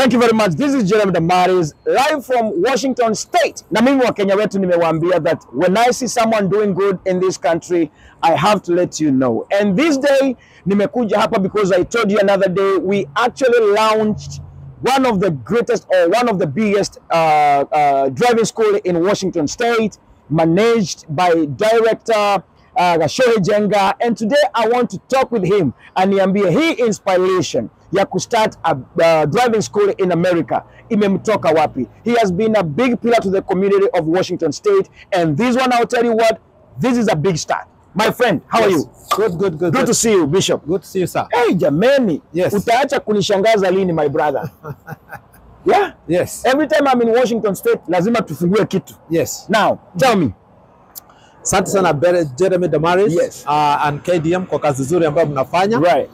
Thank you very much. This is Jeremy Damaris, live from Washington State. Na mimi wa Kenya wetu nimewaambia that when I see someone doing good in this country, I have to let you know. And this day, nimekuja hapa because I told you another day, we actually launched one of the greatest or one of the biggest driving school in Washington State, managed by director Shohe Jenga. And today I want to talk with him and niambie hii inspiration ya kustart a driving school in America imemtoka wapi. He has been a big pillar to the community of Washington State, and this one, I'll tell you what, this is a big start. My friend, how are you? Good. Good to see you, Bishop. Good to see you, sir. Hey, jameni. Yes. Utaacha kunishangaza lini, my brother? Yeah? Yes. Every time I'm in Washington State, lazima tufungue kitu. Yes. Now, tell me. Asante sana Jeremy Damaris. Yes. And KDM kwa kazi nzuri ambayo mnafanya. Right.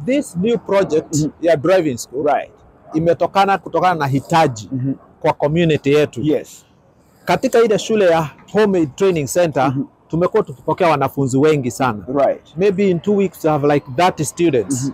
This new project ya driving school kutokana na hitaji kwa community yetu. Yes. Katika ile shule ya Homemade Training Center tumekuwa tukipokea wanafunzi wengi sana. Right. Maybe in 2 weeks to have like 30 students.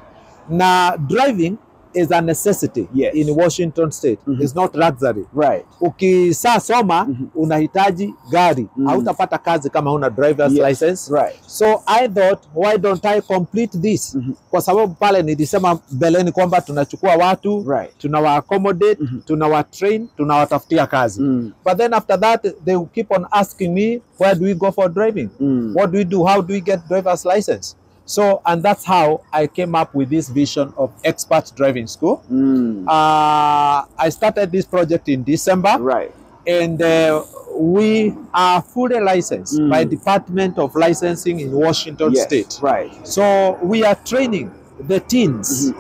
Na driving is a necessity in Washington State. It's not luxury. Right. Ukisa soma unahitaji gari. Hautapata kazi kama una driver's license. Right. So I thought, why don't I complete this? Kwa sababu pale nilisema mbeleni kwamba tunachukua watu, tunawa accommodate, tunawa train, tunawatafutia kazi. But then after that they will keep on asking me, where do we go for driving? What do we do? How do we get driver's license? So, and that's how I came up with this vision of expert driving school. I started this project in December. Right. And we are fully licensed by Department of Licensing in Washington State. Right. So we are training the teens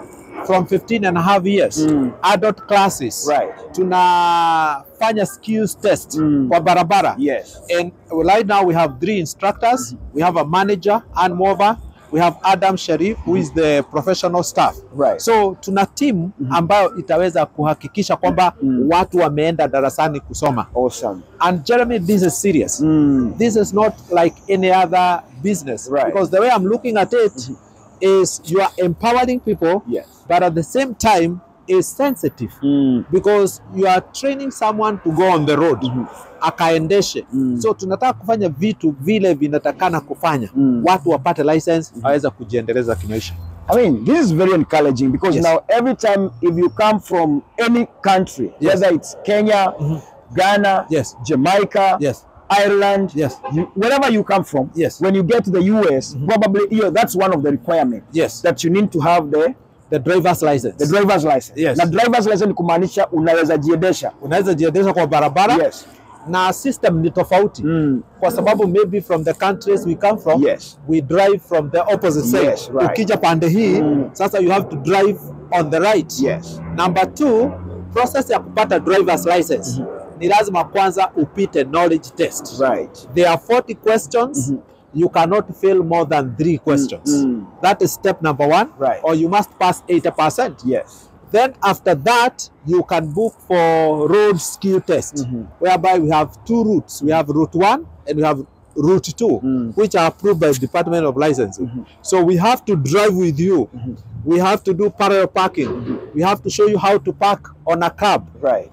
from 15.5 years, adult classes. Right. Tunafanya skills test kwa barabara. Yes. And right now we have 3 instructors. We have a manager, Ann Mover. We have Adam Sharif, who is the professional staff. Right. So tuna team ambayo itaweza kuhakikisha kwamba watu wameenda darasani kusoma. Awesome. And Jeremy, this is serious. This is not like any other business. Right. Because the way I'm looking at it is you are empowering people, but at the same time is sensitive. Because you are training someone to go on the road. Akaendeshe. So tunataka kufanya vitu vile vinatakana kufanya. Watu wapate license, waweza kujiendeleza kimaisha. I mean, this is very encouraging because now every time if you come from any country, whether it's Kenya, Ghana, Jamaica, Ireland, wherever you come from, when you get to the US, probably that's one of the requirements that you need to have the driver's license. The driver's license. Yes. Na driver's license ni kumaanisha unaweza jiendesha. Unaweza jiendesha kwa barabara. Yes. Na system ni tofauti. Kwa sababu maybe from the countries we come from, we drive from the opposite side. Yes, right. Ukija pande hii, sasa you have to drive on the right. Yes. Number 2, process ya kupata driver's license. Ni lazima kwanza upite knowledge test. Right. There are 40 questions. You cannot fail more than 3 questions. That is step number 1. Right. Or you must pass 80%. Yes. Then after that, you can book for road skill test, whereby we have 2 routes. We have route 1 and we have route 2, which are approved by the Department of Licensing. So we have to drive with you. We have to do parallel parking. We have to show you how to park on a curb,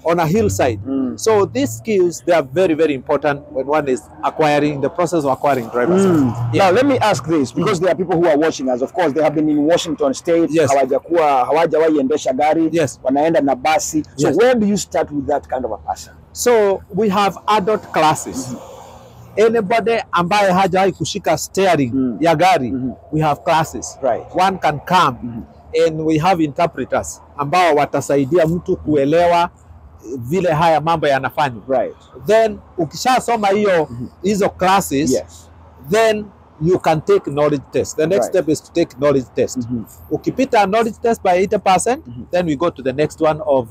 on a hillside. So these skills, they are very, very important when one is acquiring, the process of acquiring drivers. Now, let me ask this, because there are people who are watching us. Of course, they have been in Washington State. Hawajawahi endesha gari. Wanaenda na basi. So where do you start with that kind of a person? So we have adult classes. Anybody ambaye hajawahi kushika steering ya gari, we have classes. One can come and we have interpreters ambao watasaidia mtu kuelewa vile haya mambo yanafanywa. Then ukishasoma hizo classes, then you can take knowledge test. The next step is to take knowledge test. Ukipita knowledge test by 80%, then we go to the next one of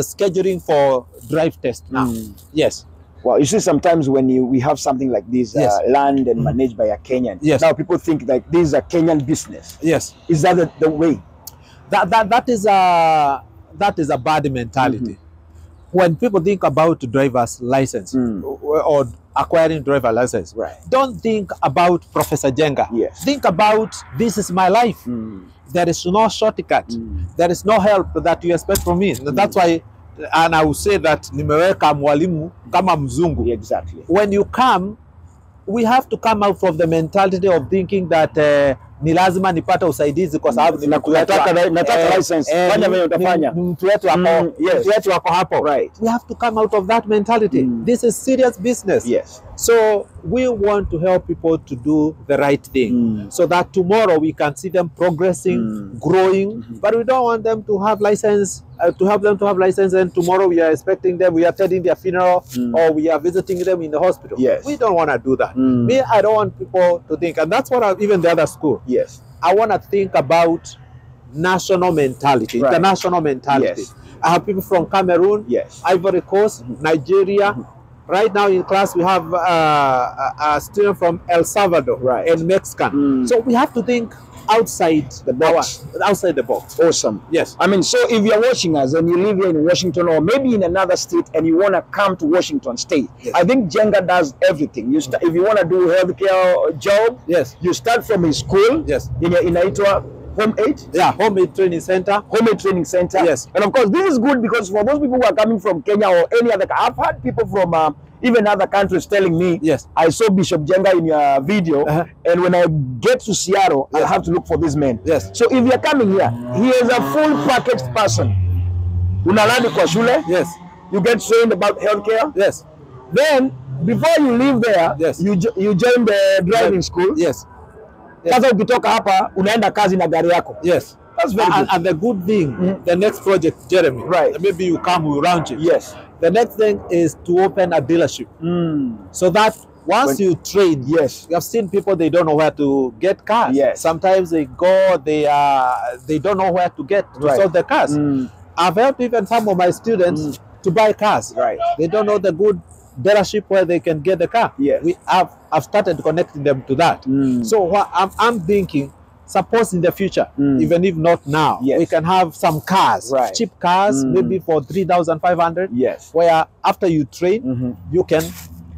scheduling for drive test now. Yes. Well, you see, sometimes when we have something like this, land and managed by a Kenyan, now people think like this is a Kenyan business. Yes. Is that the way? That is a bad mentality. When people think about driver's license or acquiring driver license, don't think about Professor Jenga. Think about, this is my life. there is no shortcut. There is no help that you expect from me. That's why, and I will say that nimeweka mwalimu kama mzungu. Exactly. When you come, we have to come out from the mentality of thinking that ni lazima nipate usaidizi kwa sababu nataka license, fanya vile utafanya, mtu wetu wako hapo. Right. We have to come out of that mentality. This is serious business. Yes. So we want to help people to do the right thing, so that tomorrow we can see them progressing, growing. But we don't want them to have license, to help them to have license, and tomorrow we are expecting them, we are attending their funeral, or we are visiting them in the hospital. Yes. We don't want to do that. Me, I don't want people to think, and that's what even the other school. Yes. I want to think about national mentality, international mentality. Yes. I have people from Cameroon, Ivory Coast, Nigeria. Right now in class we have a student from El Salvador and Mexican. So we have to think outside the box. Outside the box. Awesome. Yes. I mean, so if you're watching us and you live here in Washington or maybe in another state and you want to come to Washington State, I think Jenga does everything. You if you want to do healthcare job, you start from his school. Yes. In Inaitwa Home Aid? Yeah, Home Aid Training Center. Home Aid Training Center. Yes. And of course, this is good because for those people who are coming from Kenya or any other, I've had people from even other countries telling me, I saw Bishop Jenga in your video, and when I get to Seattle, I'll have to look for this man. Yes. So if you're coming here, he is a full packaged person. Unalandi kwa shule. Yes. You get trained about healthcare. Yes. Then, before you leave there, you join the driving school. Yes. Sasa ukitoka hapa unaenda kazi na gari yako. Yes. That's very good. And the good thing, the next project, Jeremy, maybe you come, we launch it. Yes. The next thing is to open a dealership. So that once you train, you have seen people, they don't know where to get cars. Sometimes they go, they don't know where to get to sell the cars. I've helped even some of my students to buy cars. They don't know the good dealership where they can get the car. I've started connecting them to that. So what I'm thinking, suppose in the future, even if not now, we can have some cars, cheap cars, maybe for 3,500. Where after you train, you can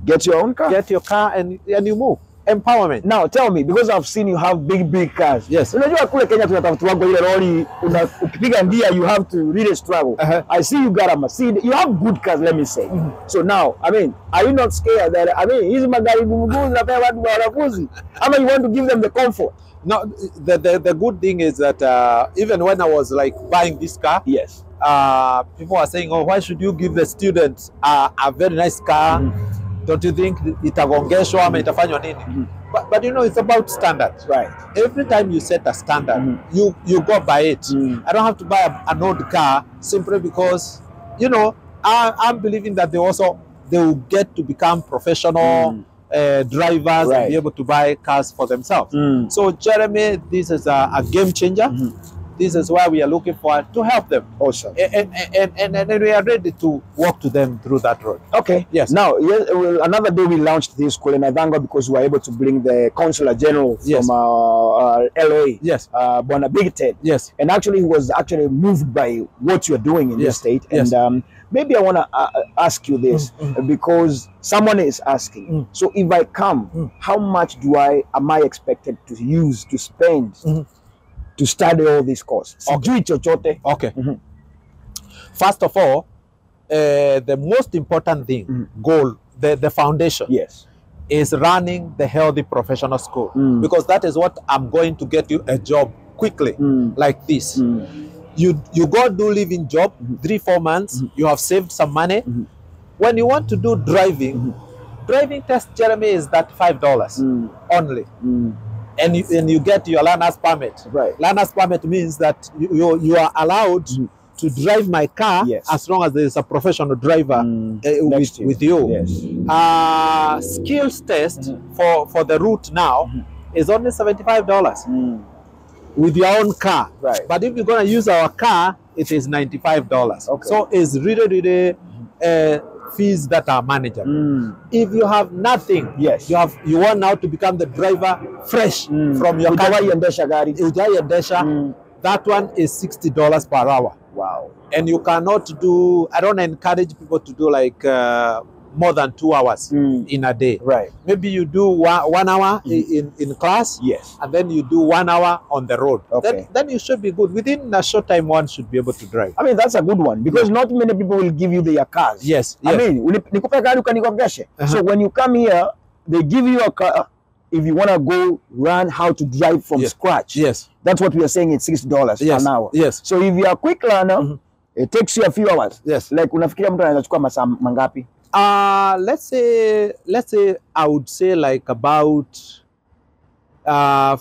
get your own car. Get your car and you move. Empowerment. Now tell me, because I've seen you have big cars. Yes. Unajua kule Kenya tunatafuta ile lori, ukipiga ndia you have to really struggle. I see you got a Mercedes. You have good cars, let me say. So now, I mean, are you not scared that hizi magari gumu zinapea watu wanafunzi? Ama you want to give them the comfort? No, the good thing is that even when I was like buying this car, people are saying, "Oh, why should you give the students a very nice car? Don't you think itagongeshwa ama itafanywa nini?" But you know, it's about standards. Every time you set a standard, you go by it. I don't have to buy an old car simply because, you know, I'm believing that they will get to become professional drivers and be able to buy cars for themselves. So Jeremy, this is a game changer. This is why we are looking for to help them. Awesome. And we are ready to walk to them through that road. Okay. Yes. Now, another day we launched this school in thank God because we were able to bring the Consular General from LA. Yes. Bona Big Ted. Yes. And actually, he was actually moved by what you're doing in this state. And maybe I want to ask you this because someone is asking. So if I come, how much am I expected to use to spend to study all these courses? Okay. First of all, the most important thing, goal, the foundation, is running the healthy professional school, because that is what I'm going to get you a job quickly, like this. You go do living job, 3-4 months, you have saved some money. When you want to do driving test, Jeremy, is $35 only. And you get your learner's permit. Learner's permit means that you are allowed to drive my car as long as there is a professional driver with you. Skills test for the route now is only $75 with your own car. But if you're going to use our car, it is $95. So it's really fees that are manageable. If you have nothing, you want now to become the driver fresh from your car. That one is $60 per hour. Wow. And you cannot do, I don't encourage people to do like more than 2 hours in a day. Right. Maybe you do 1 hour in class, Yes. and then you do 1 hour on the road. Okay. Then you should be good. Within a short time, one should be able to drive. I mean, that's a good one because not many people will give you their cars. Yes. I mean, nikupe gari ukanikogeshe. So when you come here, they give you a car. If you want to go learn how to drive from scratch, that's what we are saying. It's $60 an hour. Yes. So if you are a quick learner, it takes you a few hours. Yes. Like unafikiria mtu anachukua masaa mangapi? Let's say I would say like about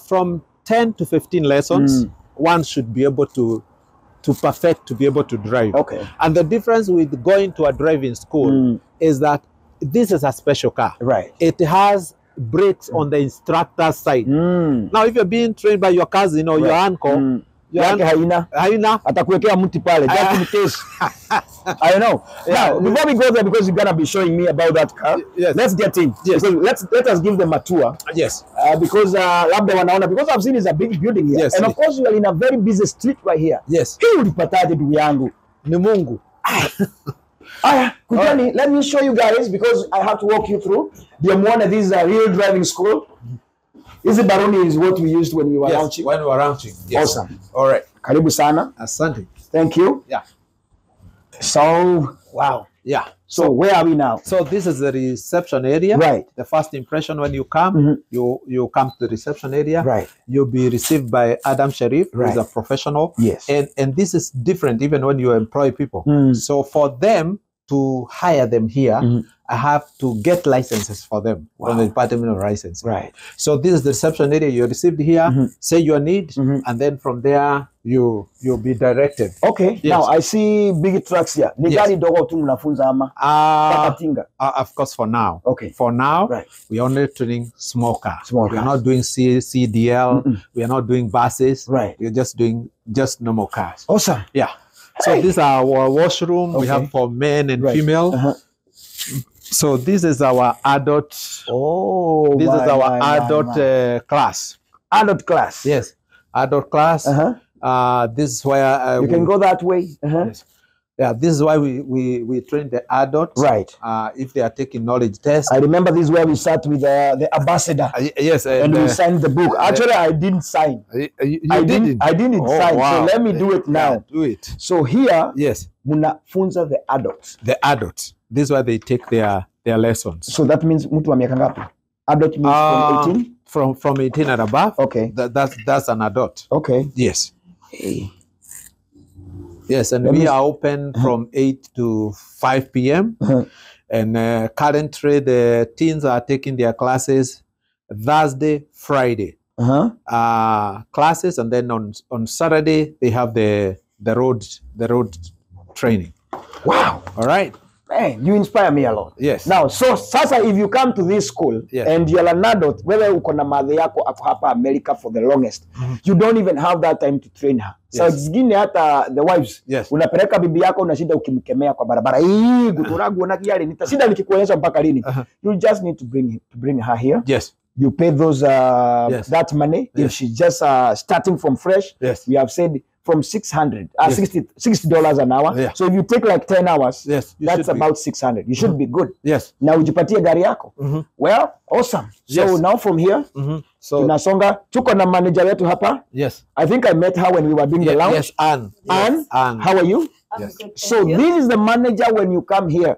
from 10 to 15 lessons, one should be able to perfect to be able to drive. Okay. And the difference with going to a driving school is that this is a special car. Right. It has brakes on the instructor's side. Now, if you're being trained by your cousin or your uncle, haina atakuwekea mti pale just in case. I know. Now, before we go there, because you're gonna be showing me about that car, let's get in. Yes. Let us give them a tour. Yes. Because labda wanaona, because I've seen it's a big building here. Yes. And of course, you are in a very busy street right here. Yes. Hii ulipataje ndugu yangu? Ni Mungu. Kujani, let me show you guys because I have to walk you through. This is a real driving school. Hizi baroni is what we used when we were launching. When we were launching. Yes. Awesome. All right. Karibu sana. Asante. Thank you. Yeah. So, wow. Yeah. So where are we now? So this is the reception area. Right. The first impression when you come, you come to the reception area. Right. You'll be received by Adam Sharif, who is a professional. Yes. And this is different even when you employ people. So for them to hire them here, I have to get licenses for them from the Department of License. Right. So this is the reception area. You're received here, say your need, and then from there you'll be directed. Okay. Yes. Now I see big trucks here. Ni gari dogo tu mnafunza ama? Of course, for now. Okay. For now, we are only training small cars. We are not doing CDL. We are not doing buses. Right. We are just doing normal cars. Awesome. Yeah. So this is our washroom. We have for men and female. So this is our adult. Oh, this is our adult class. Adult class. Yes, adult class. This is where you can go that way. Yes. Yeah, this is why we train the adults. Right. If they are taking knowledge tests. I remember this is where we sat with the ambassador. Yes. And we signed the book. Actually, I didn't sign. I didn't sign. Wow. So let me do it now. Yeah, do it. So here, yes, munafunza the adults. The adults. This is why they take their lessons. So that means mtu wa miaka ngapi? Adult means from 18? From 18 and above. Okay. That's an adult. Okay. Yes. Hey. Yes, and we are open from 8 to 5 p.m. And currently the teens are taking their classes Thursday, Friday. Classes, and then on Saturday they have the road training. Wow. All right. Man, you inspire me a lot. Yes. Now, so sasa, if you come to this school and you're an adult, whether uko na madhe yako ako hapa America for the longest, you don't even have that time to train her. So zingine hata the wives, unapeleka bibi yako unashinda ukimkemea kwa barabara. Hii guturagu na kiale nitashinda nikikuonyesha mpaka lini. You just need to bring her here. Yes. You pay those that money if she's just starting from fresh. Yes. We have said from $60 an hour. Yeah. So if you take like 10 hours, that's about $600. You should be good. Yes. Now ujipatie gari yako. Well, awesome. So now from here, so tunasonga. Tuko na manager wetu hapa. Yes. I think I met her when we were doing the lounge. Yes, Anne. Anne, how are you? Yes. Good, so this is the manager when you come here.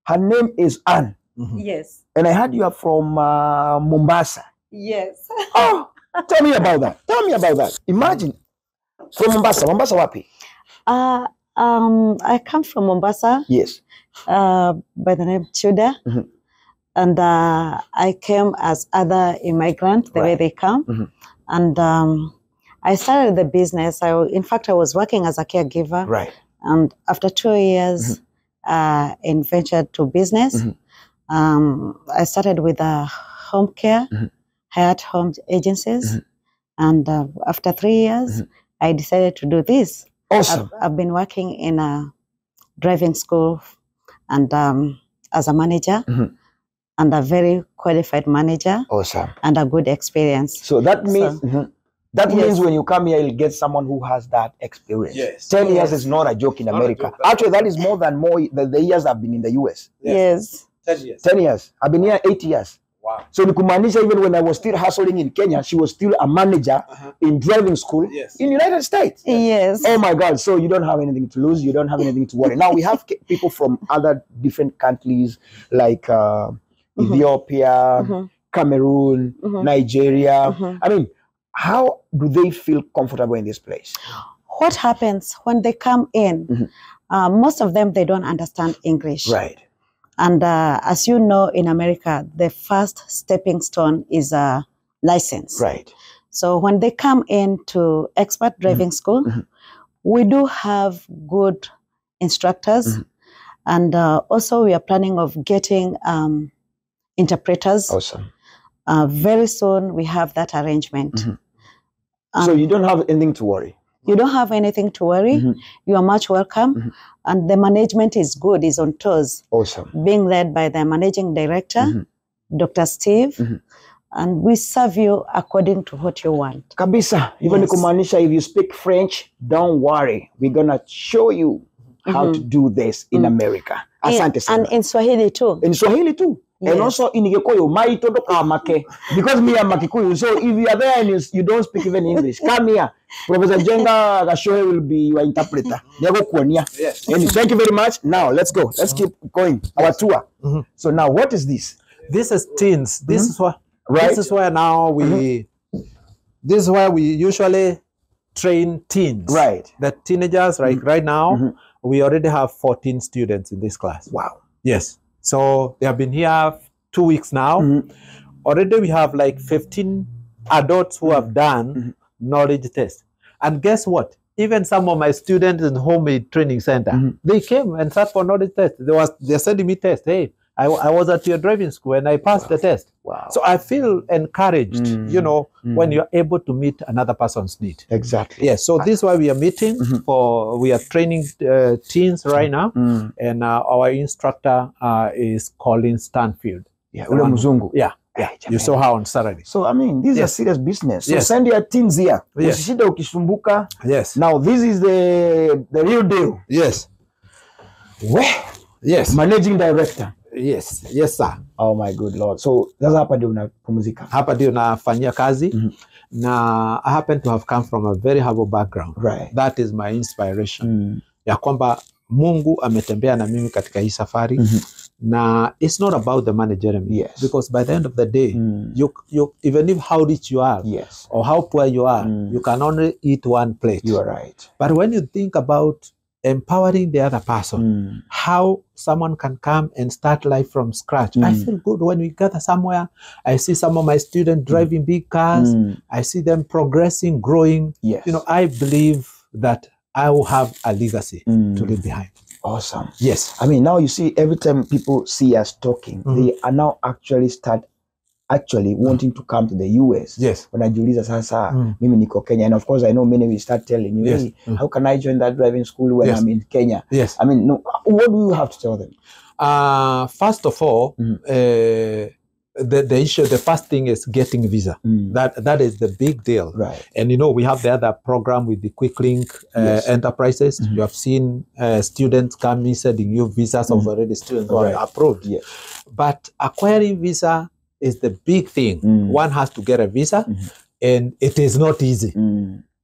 Her name is Anne. Yes. And I heard you are from Mombasa. Yes. Oh, tell me about that. Imagine. From Mombasa. Mombasa wapi? I come from Mombasa. Yes. By the name Chuda. And I came as other immigrants, the way they come. And I started the business. In fact, I was working as a caregiver. Right. And after 2 years, in ventured to business. I started with home care, hired home agencies. And after 3 years, I decided to do this. Awesome. I've been working in a driving school and as a manager and a very qualified manager. Awesome. And a good experience. So that means means when you come here, you'll get someone who has that experience. Yes. 10 years is not a joke in America. Actually, that is more than the years I've been in the US. Yes. 10 years. 10 years. I've been here 8 years. Wow. So Nikumanisha, even when I was still hustling in Kenya, she was still a manager in driving school in United States. Yes. Oh my God. So you don't have anything to lose. You don't have anything to worry. Now we have people from other different countries like Ethiopia, Cameroon, Nigeria. I mean, how do they feel comfortable in this place? What happens when they come in, most of them, they don't understand English. Right. And as you know, in America, the first stepping stone is a license. Right. So when they come into expert driving school, we do have good instructors. And also we are planning of getting interpreters. Awesome. Very soon we have that arrangement. So you don't have anything to worry. You don't have anything to worry. You are much welcome. And the management is good, is on toes. Awesome. Being led by the managing director, Dr. Steve. And we serve you according to what you want. Kabisa, even Kumanisha, if you speak French, don't worry. We're going to show you how to do this in America. Asante sana. And in Swahili too. In Swahili too. Yes. And also in Gikuyu, because me am Makikuyu. So if you are there and you don't speak even English, come here. Professor Jenga Gashoe will be your interpreter. Yes. And thank you very much. Now let's go. Let's keep going. Our tour. So now what is this? This is teens. This is what. Right. This is where now we. This is where we usually train teens. Right. The teenagers. Right now, we already have 14 students in this class. Wow. Yes. So they have been here 2 weeks now. Already we have like 15 adults who have done knowledge tests. And guess what? Even some of my students in Homemade Training Center, they came and sat for knowledge test. They're sending me tests. Hey, I was at your driving school and I passed the test. Wow. So I feel encouraged, you know, when you're able to meet another person's need. Exactly. Yes. So this is why we are meeting we are training teens right now. And our instructor is Colin Stanfield. Yeah. Ule Mzungu. Yeah. Yeah. You saw her on Saturday. So, I mean, this is a serious business. So Yes. send your teens here. Yes. Usishinde ukisumbuka. Yes. Now, this is the real deal. Yes. Well, Yes. managing director. Yes. Yes, sir. Oh my good Lord. So sasa hapa ndio unapumzika. Hapa ndio nafanyia kazi. Na I happen to have come from a very humble background. Right. That is my inspiration. Ya kwamba Mungu ametembea na mimi katika hii safari. Na it's not about the money, Jeremy. Yes. Because by the end of the day, you even if how rich you are, Yes. or how poor you are, you can only eat one plate. You are right. But when you think about empowering the other person, how someone can come and start life from scratch. I feel good when we gather somewhere. I see some of my students driving big cars. I see them progressing, growing. Yes. You know, I believe that I will have a legacy to leave behind. Awesome. Yes. I mean, now you see, every time people see us talking, they are now actually wanting to come to the US. Yes. Wanajiuliza sasa, mimi niko Kenya. And of course, I know many will start telling you, Yes. hey, how can I join that driving school when Yes. I'm in Kenya? Yes. I mean, no, what do you have to tell them? First of all, the issue, the first thing is getting visa. That is the big deal. Right. And you know, we have the other program with the Quick Link Yes. enterprises. You have seen students coming sending you visas of already students who are approved. Yes. But acquiring visa is the big thing. One has to get a visa, and it is not easy.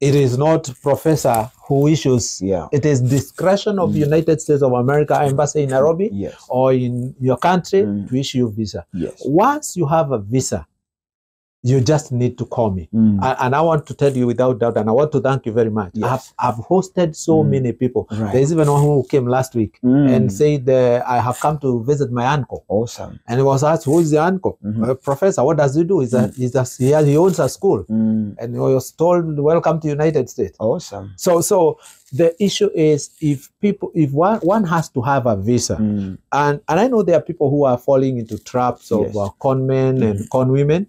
It is not professor who issues. Yeah. It is discretion of United States of America Embassy in Nairobi Yes. or in your country to issue you visa. Yes. Once you have a visa, you just need to call me. And I want to tell you without doubt, and I want to thank you very much. Yes. I've hosted so many people. Right. There's even one who came last week and said, I have come to visit my uncle. Awesome. And he was asked, who is the uncle? Professor, what does he do? He owns a school. And he was told, welcome to United States. Awesome. So the issue is if one has to have a visa, and I know there are people who are falling into traps of con men and con women.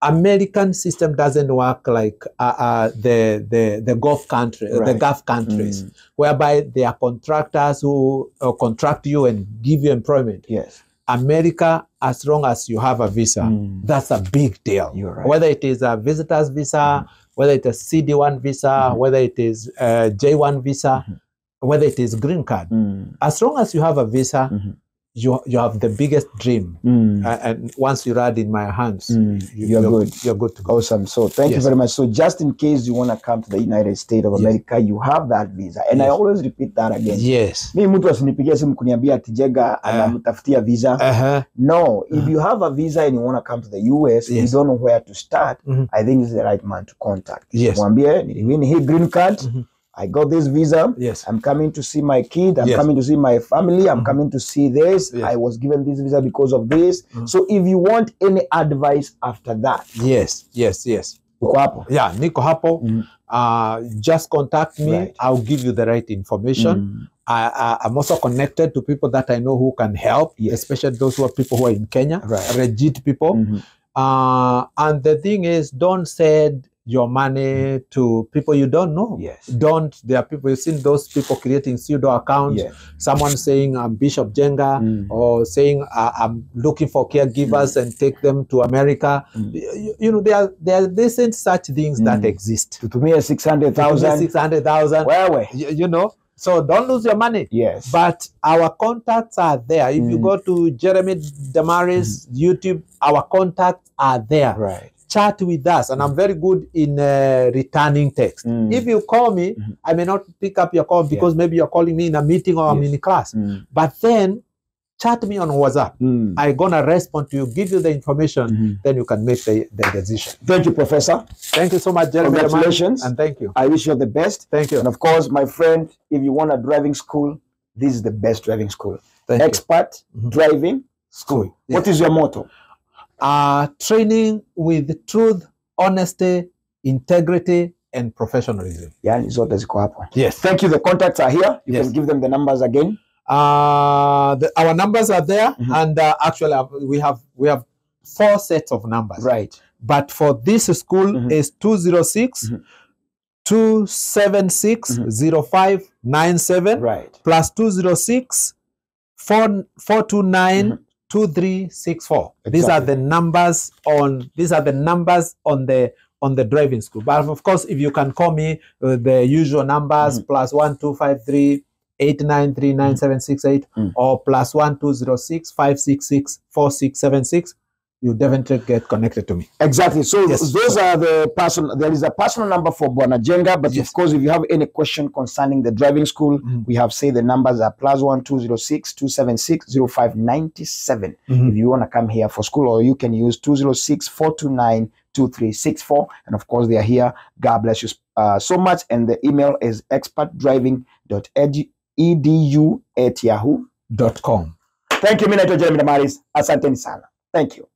American system doesn't work like the Gulf country, the Gulf countries, whereby they are contractors who contract you and give you employment. Yes. America, as long as you have a visa, that's a big deal. You're right. Whether it is a visitor's visa, whether it is CD1 visa, whether it is J1 visa, whether it is green card. As long as you have a visa, you have the biggest dream, and once you ride in my hands, you're good. You're good to go. Awesome. So thank you very much. So just in case you want to come to the United States of America, you have that visa, and I always repeat that again. Yes. Mimi mtu asinipigie simu kuniambia ati Jega anamtafutia visa. No, if you have a visa and you want to come to the US, you don't know where to start. I think it's the right man to contact. Yes. Mwambie niliwini hii green card. I got this visa. Yes. I'm coming to see my kid. I'm coming to see my family. I'm coming to see this. I was given this visa because of this. So if you want any advice after that. Yes. Uko hapo? Yeah, niko hapo. Just contact me. Right. I'll give you the right information. I'm also connected to people that I know who can help, especially those who are people who are in Kenya, legit people. And the thing is, don't send your money to people you don't know. Yes. There are people, you've seen those people creating pseudo accounts. Yes. Someone saying I'm Bishop Jenga, or saying I'm looking for caregivers and take them to America. You know, there isn't such things that exist. Tutumie 600,000. 600,000. Where? You know. So don't lose your money. Yes. But our contacts are there. If you go to Jeremy Damaris YouTube, our contacts are there. Right. Chat with us, and I'm very good in returning text. If you call me, I may not pick up your call because maybe you're calling me in a meeting or I'm in class. But then chat me on WhatsApp. I'm gonna respond to you, give you the information, then you can make the decision. Thank you, Professor. Thank you so much, Jeremy. Congratulations. And thank you. I wish you the best. Thank you. And of course, my friend, if you want a driving school, this is the best driving school. Expert driving school. What is your motto? Training with truth, honesty, integrity, and professionalism. Yani zote ziko hapo. Yes. Thank you. The contacts are here. You can give them the numbers again. Our numbers are there, and actually we have 4 sets of numbers. Right. But for this school is 206 276 0597. Right. Plus 206 429 2364. Exactly. These are the numbers on the driving school. But of course, if you can call me the usual numbers plus 1253 893 9768 or plus 1206 566 4676, you definitely get connected to me. Exactly. So those are the personal. There is a personal number for Bwana Jenga, but of course, if you have any question concerning the driving school, we have said the numbers are plus 1206 276 0597. If you want to come here for school, or you can use 206 429 2364. And of course, they are here. God bless you so much. And the email is expertdriving.edu@yahoo.com. Thank you, Minato Jeremy Damaris. Asanteni sana. Thank you.